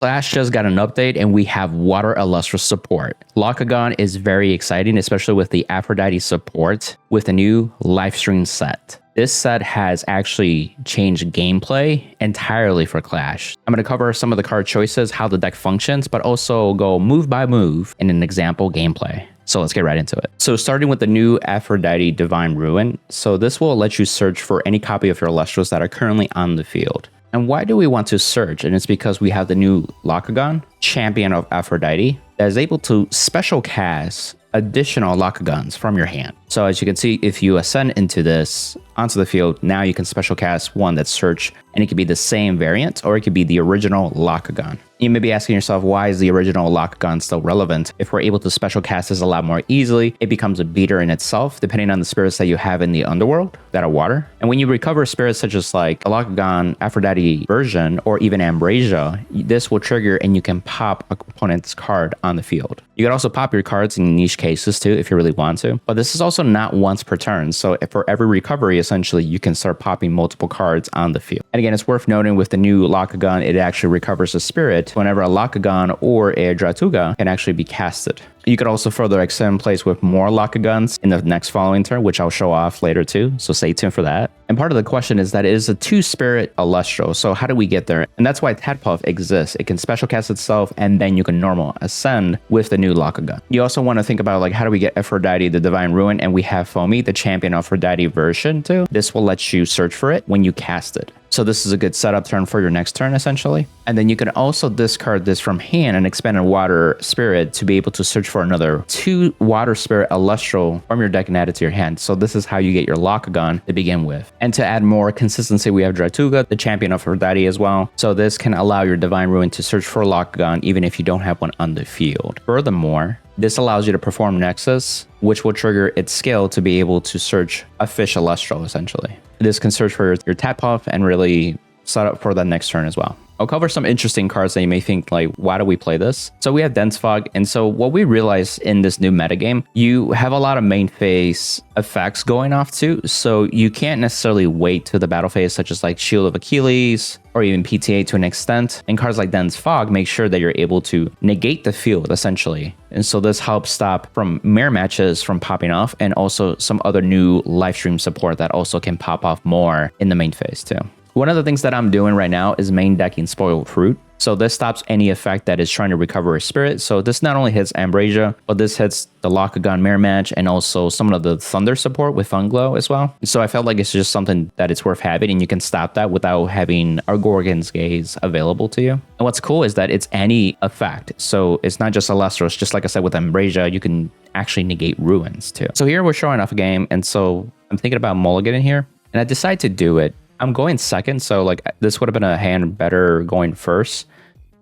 Clash just got an update and we have Water Elestrals support. Lochagon is very exciting, especially with the Aphrodite support with a new live stream set. This set has actually changed gameplay entirely for Clash. I'm going to cover some of the card choices, how the deck functions, but also go move by move in an example gameplay. So let's get right into it. So starting with the new Aphrodite Divine Rune. So this will let you search for any copy of your Elestrals that are currently on the field. And why do we want to search? And it's because we have the new Lochagon Champion of Aphrodite that is able to special cast additional Lochagons from your hand. So as you can see, if you ascend into this onto the field, now you can special cast one that's search, and it could be the same variant or it could be the original Lochagon. You may be asking yourself, why is the original Lochagon still relevant? If we're able to special cast this a lot more easily, it becomes a beater in itself, depending on the spirits that you have in the underworld that are water. And when you recover spirits such as like a Lochagon Aphrodite version or even Ambrosia, this will trigger and you can pop a opponent's card on the field. You can also pop your cards in niche cases too if you really want to, but this is also not once per turn. So for every recovery, essentially, you can start popping multiple cards on the field. And again, it's worth noting with the new Lochagon, it actually recovers a spirit whenever a Lochagon or a Dratuga can actually be casted. You could also further extend plays with more Lochagons in the next following turn, which I'll show off later too, so stay tuned for that. And part of the question is that it is a 2-spirit Elestral, so how do we get there? And that's why Tadpuff exists. It can special cast itself, and then you can normal ascend with the new Lochagon. You also want to think about like, how do we get Aphrodite, the Divine Rune, and we have Foamy, the Champion of Aphrodite version too. This will let you search for it when you cast it. So this is a good setup turn for your next turn, essentially. And then you can also discard this from hand and expand a Water Spirit to be able to search for another 2 Water Spirit Elestral from your deck and add it to your hand. So this is how you get your Lochagon to begin with. And to add more consistency, we have Dratuga, the Champion of Aphrodite as well. So this can allow your Divine Rune to search for a Lochagon even if you don't have one on the field. Furthermore, this allows you to perform Nexus, which will trigger its skill to be able to search a fish Elestral, essentially. This can search for your Tadpuff and really set up for the next turn as well. I'll cover some interesting cards that you may think like, why do we play this? So we have Dense Fog. And so what we realize in this new metagame, you have a lot of main phase effects going off too. So you can't necessarily wait to the battle phase, such as like Shield of Achilles or even PTA to an extent. And cards like Dense Fog make sure that you're able to negate the field essentially. And so this helps stop from mirror matches from popping off, and also some other new live stream support that also can pop off more in the main phase too. One of the things that I'm doing right now is main decking Spoiled Fruit. So this stops any effect that is trying to recover a spirit. So this not only hits Ambrosia, but this hits the Lochagon mirror match and also some of the Thunder support with Funglow as well. So I felt like it's just something that it's worth having, and you can stop that without having our Gorgon's Gaze available to you. And what's cool is that it's any effect. So it's not just Elestrals, just like I said with Ambrosia, you can actually negate ruins too. So here we're showing off a game, and so I'm thinking about mulligan in here, and I decided to do it. I'm going second, so like this would have been a hand better going first,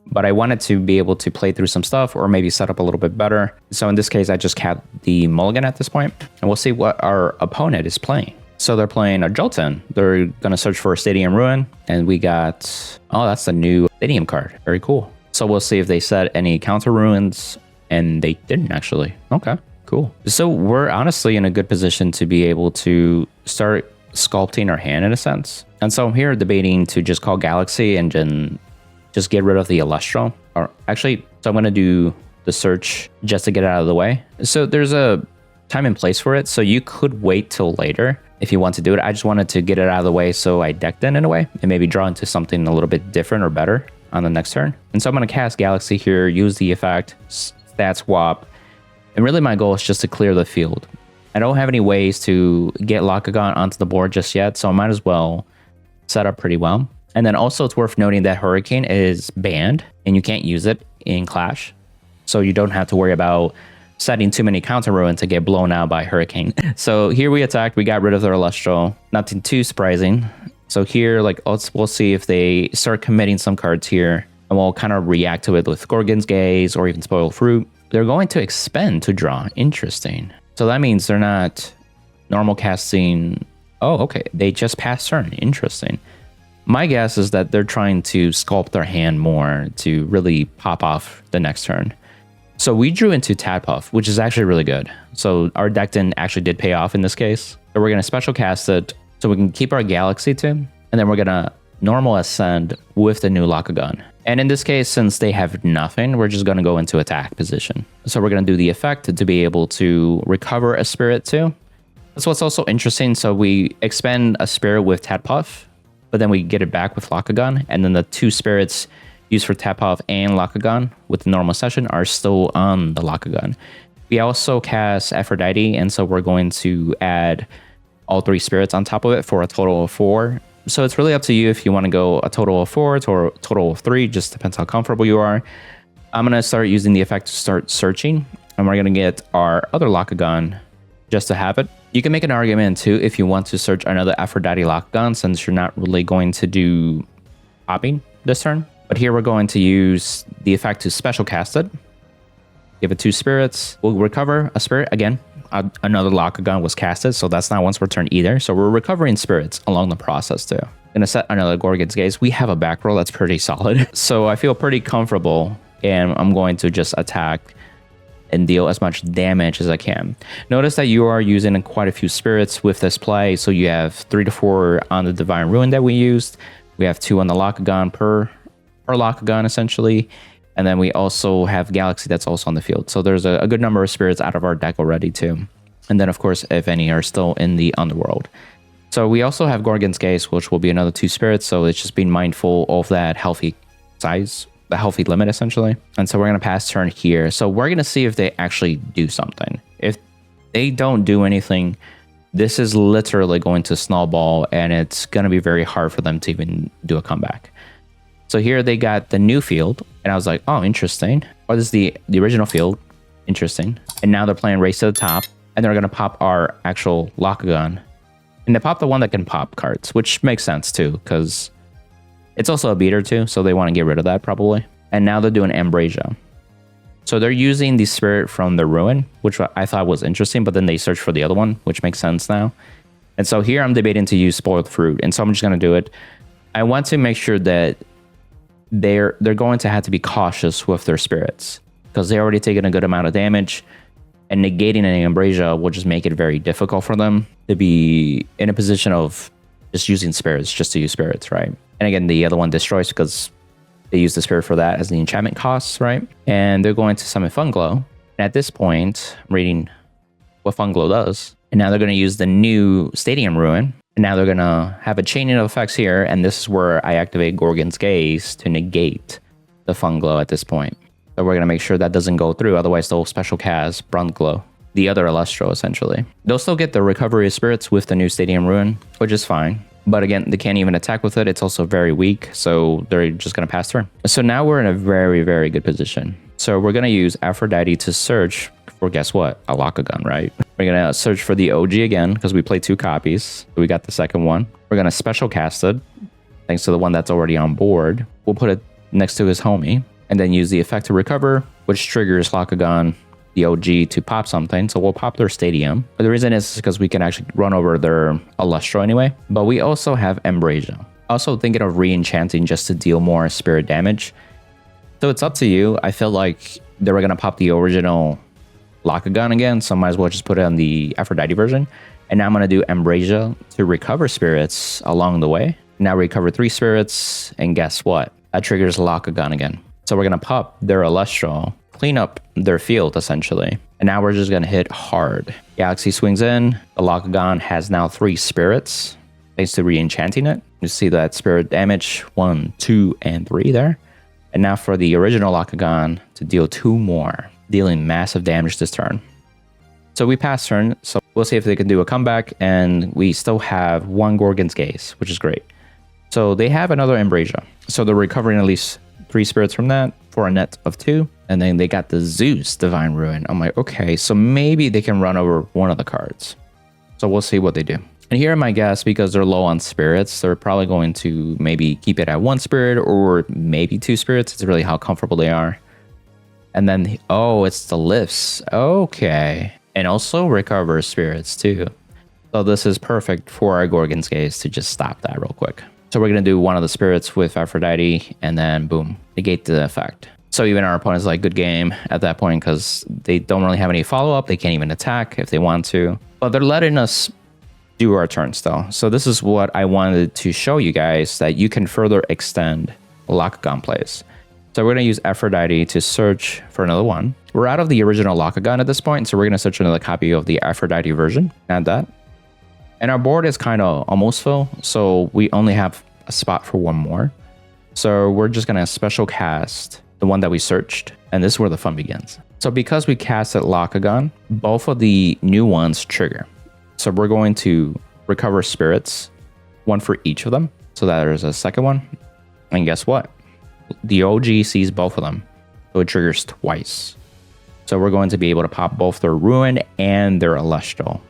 but I wanted to be able to play through some stuff or maybe set up a little bit better. So in this case, I just capped the mulligan at this point, and we'll see what our opponent is playing. So they're playing a Jolton. They're going to search for a Stadium Ruin, and we got, oh, that's the new Stadium card. Very cool. So we'll see if they set any counter ruins, and they didn't actually. Okay, cool. So we're honestly in a good position to be able to start sculpting our hand in a sense. And so I'm here debating to just call Galaxy and then just get rid of the Elestral. Or actually, so I'm going to do the search just to get it out of the way. So there's a time and place for it. So you could wait till later if you want to do it. I just wanted to get it out of the way so I decked in a way and maybe draw into something a little bit different or better on the next turn. And so I'm going to cast Galaxy here, use the effect, stat swap. And really my goal is just to clear the field. I don't have any ways to get Lochagon onto the board just yet, so I might as well set up pretty well. And then also it's worth noting that Hurricane is banned and you can't use it in Clash. So you don't have to worry about setting too many counter ruins to get blown out by Hurricane. So here we attacked, we got rid of their Elestral. Nothing too surprising. So here, like, we'll see if they start committing some cards here, and we'll kind of react to it with Gorgon's Gaze or even Spoiled Fruit. They're going to expend to draw. Interesting. So that means they're not normal casting. Oh, okay. They just passed turn. Interesting. My guess is that they're trying to sculpt their hand more to really pop off the next turn. So we drew into Tadpuff, which is actually really good. So our deck actually did pay off in this case. So we're going to special cast it so we can keep our Galaxy too. And then we're going to normal ascend with the new Lochagon. And in this case, since they have nothing, we're just going to go into attack position. So we're going to do the effect to be able to recover a spirit too. That's what's also interesting. So we expend a spirit with Tadpuff, but then we get it back with Lochagon. And then the 2 spirits used for Tadpuff and Lochagon with the normal session are still on the Lochagon. We also cast Aphrodite, and so we're going to add all 3 spirits on top of it for a total of 4. So it's really up to you if you want to go a total of 4 or a total of 3, just depends how comfortable you are. I'm going to start using the effect to start searching, and we're going to get our other Lochagon just to have it. You can make an argument too if you want to search another Aphrodite Lochagon, since you're not really going to do popping this turn. But here we're going to use the effect to special cast it. Give it 2 spirits. We'll recover a spirit. Again, another Lochagon was casted, so that's not once per turn either. So we're recovering spirits along the process too. Gonna set another Gorgon's Gaze. We have a back roll that's pretty solid. So I feel pretty comfortable, and I'm going to just attack and deal as much damage as I can. Notice that you are using quite a few spirits with this play. So you have 3 to 4 on the Divine Rune that we used. We have 2 on the Lochagon per Lochagon essentially. And then we also have Galaxy that's also on the field. So there's a good number of spirits out of our deck already too. And then of course, if any are still in the Underworld. So we also have Gorgon's Gaze, which will be another 2 spirits. So it's just being mindful of that healthy size, the healthy limit essentially. And so we're going to pass turn here. So we're going to see if they actually do something. If they don't do anything, this is literally going to snowball, and it's going to be very hard for them to even do a comeback. So here they got the new field, and I was like, oh, interesting. Oh, this is the original field. Interesting. And now they're playing Race to the Top, and they're going to pop our actual Lochagon. And they pop the one that can pop cards, which makes sense too, because it's also a beater too, so they want to get rid of that probably. And now they're doing Ambrosia. So they're using the spirit from the Rune, which I thought was interesting, but then they searched for the other one, which makes sense now. And so here I'm debating to use Spoiled Fruit, and so I'm just going to do it. I want to make sure that they're going to have to be cautious with their spirits, because they're already taking a good amount of damage, and negating an Ambrosia will just make it very difficult for them to be in a position of just using spirits, just to use spirits, right? And again, the other one destroys because they use the spirit for that as the enchantment costs, right? And they're going to summon Funglow. And at this point, I'm reading what Funglow does. And now they're going to use the new Stadium Ruin. And now they're going to have a chaining of effects here. And this is where I activate Gorgon's Gaze to negate the Funglow at this point. So we're going to make sure that doesn't go through. Otherwise, they'll special cast Bruntglow, the other Elestro, essentially. They'll still get the recovery of spirits with the new Stadium Ruin, which is fine. But again, they can't even attack with it. It's also very weak, so they're just going to pass turn. So now we're in a very, very good position. So we're going to use Aphrodite to search for, guess what? A Lochagon, right? We're going to search for the OG again, because we played 2 copies. We got the second one. We're going to special cast it, thanks to the one that's already on board. We'll put it next to his homie, and then use the effect to recover, which triggers Lochagon, the OG, to pop something. So we'll pop their Stadium. But the reason is because we can actually run over their Elestro anyway. But we also have Ambrosia. Also thinking of re-enchanting just to deal more spirit damage. So it's up to you. I feel like they were going to pop the original Lochagon again, so I might as well just put it on the Aphrodite version. And now I'm going to do Ambrosia to recover spirits along the way. Now recover 3 spirits, and guess what? That triggers Lochagon again. So we're going to pop their Elestro, clean up their field essentially. And now we're just going to hit hard. Galaxy swings in. The Lochagon has now 3 spirits thanks to re-enchanting it. You see that spirit damage 1, 2, and 3 there. And now for the original Lochagon to deal 2 more, dealing massive damage this turn. So we pass turn, so we'll see if they can do a comeback, and we still have 1 Gorgon's Gaze, which is great. So they have another Ambrosia. So they're recovering at least 3 spirits from that for a net of 2. And then they got the Zeus Divine Ruin. I'm like, okay, so maybe they can run over one of the cards. So we'll see what they do. And here my guess, because they're low on spirits, they're probably going to maybe keep it at 1 spirit or maybe 2 spirits. It's really how comfortable they are. And then, oh, it's the lifts. Okay. And also recover spirits too. So this is perfect for our Gorgon's Gaze to just stop that real quick. So we're going to do one of the spirits with Aphrodite, and then boom, negate the effect. So even our opponent's like, good game at that point, because they don't really have any follow-up. They can't even attack if they want to. But they're letting us do our turn still. So this is what I wanted to show you guys, that you can further extend Lochagon plays. So we're going to use Aphrodite to search for another one. We're out of the original Lochagon at this point, so we're going to search another copy of the Aphrodite version. Add that. And our board is kind of almost full, so we only have a spot for one more. So we're just going to special cast the one that we searched, and this is where the fun begins. So because we casted Lochagon, both of the new ones trigger. So we're going to recover spirits, one for each of them. So that there's a second one. And guess what? The OG sees both of them. So it triggers twice. So we're going to be able to pop both their Rune and their Elestral,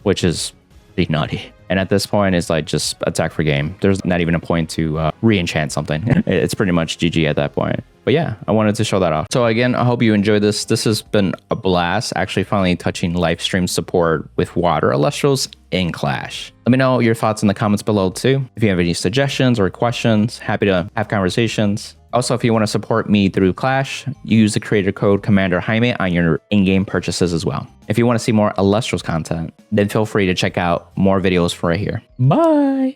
which is pretty nutty. And at this point, it's like just attack for game. There's not even a point to re-enchant something. It's pretty much GG at that point. But yeah, I wanted to show that off. So again, I hope you enjoyed this. This has been a blast, actually finally touching live stream support with Water Elestrals in Clash. Let me know your thoughts in the comments below too. If you have any suggestions or questions, happy to have conversations. Also, if you want to support me through Clash, use the creator code commanderjaime on your in-game purchases as well. If you want to see more Elestrals content, then feel free to check out more videos right here. Bye!